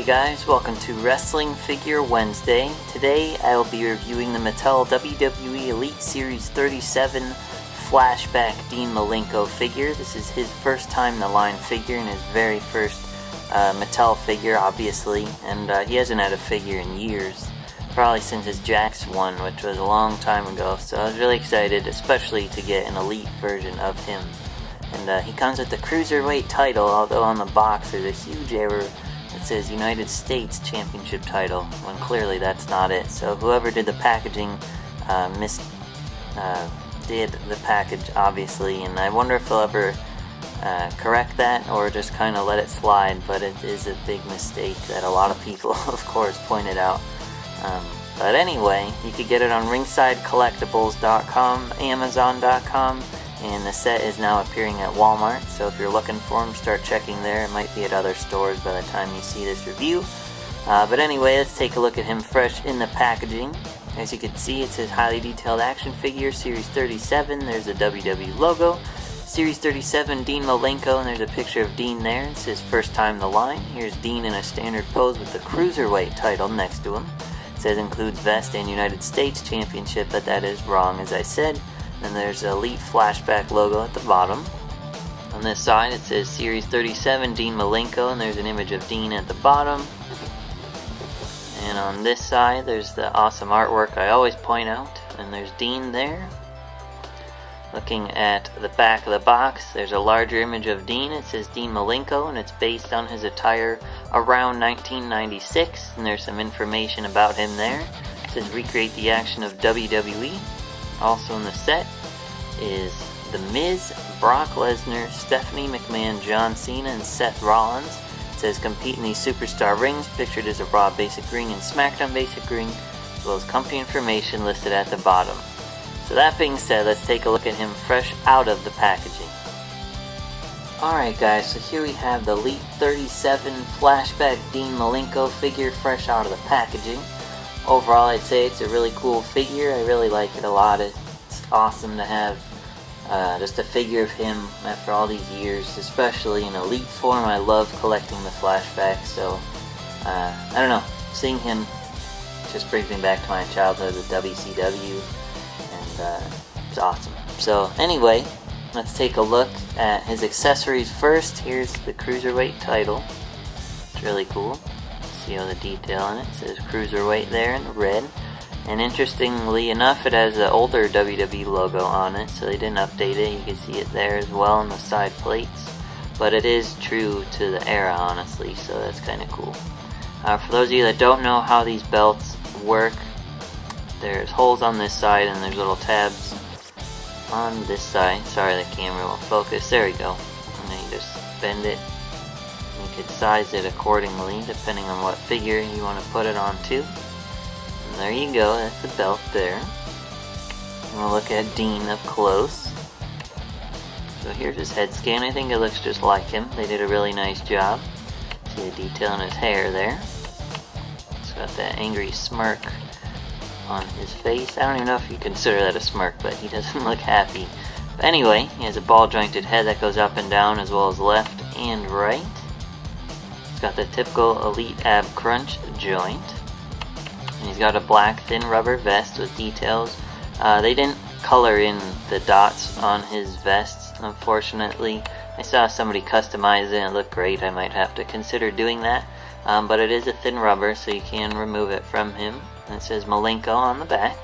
guys, welcome to Wrestling Figure Wednesday. Today I will be reviewing the Mattel WWE Elite Series 37 Flashback Dean Malenko figure. This is his first time in the line figure and his very first Mattel figure, obviously, and he hasn't had a figure in years, probably since his Jax one, which was a long time ago, so I was really excited, especially to get an Elite version of him. And he comes with the Cruiserweight title, although on the box there's a huge error that says United States Championship title, when clearly that's not it. So whoever did the packaging did the package, obviously, and I wonder if they'll ever correct that or just kind of let it slide, but it is a big mistake that a lot of people, of course, pointed out. But anyway, you could get it on ringsidecollectibles.com, amazon.com, and the set is now appearing at Walmart, so if you're looking for them, start checking there. It might be at other stores by the time you see this review. But anyway, let's take a look at him fresh in the packaging. As you can see, it says highly detailed action figure, Series 37. There's the WWE logo. Series 37, Dean Malenko, and there's a picture of Dean there. It says first time in the line. Here's Dean in a standard pose with the Cruiserweight title next to him. It says includes vest and United States Championship, but that is wrong, as I said. And there's an Elite Flashback logo at the bottom. On this side it says Series 37 Dean Malenko, and there's an image of Dean at the bottom. And on this side there's the awesome artwork I always point out, and there's Dean there. Looking at the back of the box, there's a larger image of Dean. It says Dean Malenko, and it's based on his attire around 1996, and there's some information about him there. It says recreate the action of WWE. Also in the set is The Miz, Brock Lesnar, Stephanie McMahon, John Cena, and Seth Rollins. It says compete in these superstar rings, pictured as a Raw basic ring and SmackDown basic ring, as well as company information listed at the bottom. So that being said, let's take a look at him fresh out of the packaging. Alright guys, so here we have the Elite 37 Flashback Dean Malenko figure fresh out of the packaging. Overall, I'd say it's a really cool figure. I really like it a lot. It's awesome to have just a figure of him after all these years, especially in Elite form. I love collecting the flashbacks, so I don't know, seeing him just brings me back to my childhood with WCW, and it's awesome. So anyway, let's take a look at his accessories first. Here's the Cruiserweight title. It's really cool. See all the detail in it. It says Cruiserweight there in red. And interestingly enough, it has the older WWE logo on it, so they didn't update it. You can see it there as well on the side plates. But it is true to the era, honestly, so that's kind of cool. For those of you that don't know how these belts work, there's holes on this side and there's little tabs on this side. Sorry, the camera won't focus. There we go. And then you just bend it. You could size it accordingly depending on what figure you want to put it onto. And there you go, that's the belt there. And we'll look at Dean up close. So here's his head scan. I think it looks just like him. They did a really nice job. See the detail in his hair there. It's got that angry smirk on his face. I don't even know if you consider that a smirk, but he doesn't look happy. But anyway, he has a ball jointed head that goes up and down as well as left and right. He's got the typical Elite ab crunch joint. And he's got a black thin rubber vest with details. They didn't color in the dots on his vest, unfortunately. I saw somebody customize it and it looked great. I might have to consider doing that. But it is a thin rubber, so you can remove it from him. And it says Malenko on the back.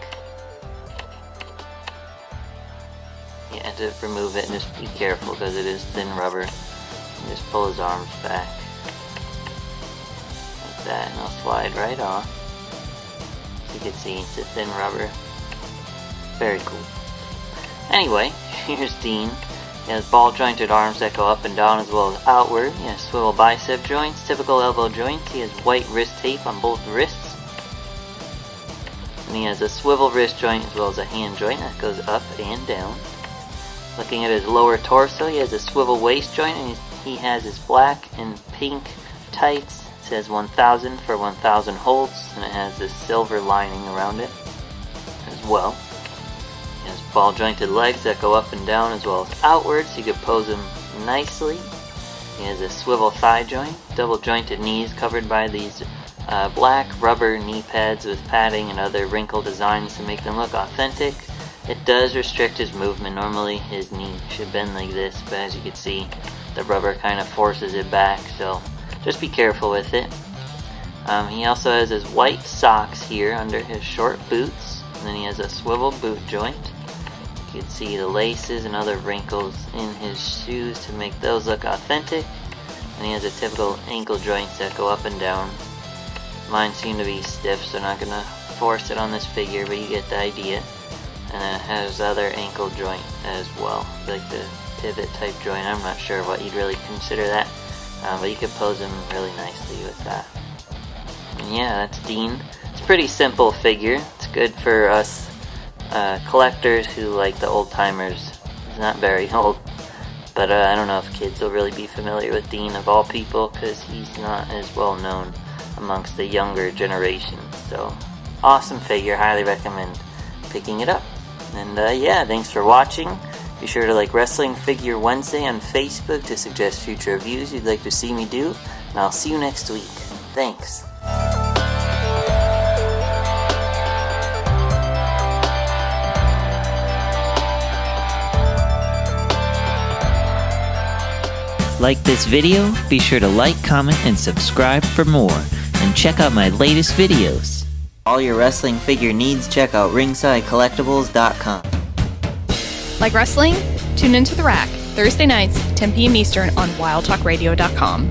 You have to remove it and just be careful because it is thin rubber. And just pull his arms back. That, and I'll slide right off. As you can see, it's a thin rubber. Very cool. Anyway, here's Dean. He has ball jointed arms that go up and down as well as outward. He has swivel bicep joints, typical elbow joints. He has white wrist tape on both wrists. And he has a swivel wrist joint as well as a hand joint that goes up and down. Looking at his lower torso, he has a swivel waist joint, and he has his black and pink tights. It says 1000 for 1000 holds, and it has this silver lining around it as well. He has ball jointed legs that go up and down as well as outwards. You can pose them nicely. He has a swivel thigh joint, double jointed knees covered by these black rubber knee pads with padding and other wrinkle designs to make them look authentic. It does restrict his movement. Normally his knee should bend like this, but as you can see, the rubber kind of forces it back, so just be careful with it. He also has his white socks here under his short boots, and then he has a swivel boot joint. You can see the laces and other wrinkles in his shoes to make those look authentic. And he has a typical ankle joints that go up and down. Mine seem to be stiff, so I'm not going to force it on this figure, but you get the idea. And then it has other ankle joint as well, like the pivot type joint. I'm not sure what you'd really consider that, but you could pose him really nicely with that. And yeah, that's Dean. It's a pretty simple figure. It's good for us collectors who like the old timers. He's not very old, but I don't know if kids will really be familiar with Dean of all people, because he's not as well known amongst the younger generations. So awesome figure, highly recommend picking it up. And yeah, thanks for watching. Be sure to like Wrestling Figure Wednesday on Facebook to suggest future reviews you'd like to see me do, and I'll see you next week. Thanks. Like this video? Be sure to like, comment, and subscribe for more. And check out my latest videos. All your wrestling figure needs, check out ringsidecollectibles.com. Like wrestling? Tune into The Rack, Thursday nights, 10 p.m. Eastern on wildtalkradio.com.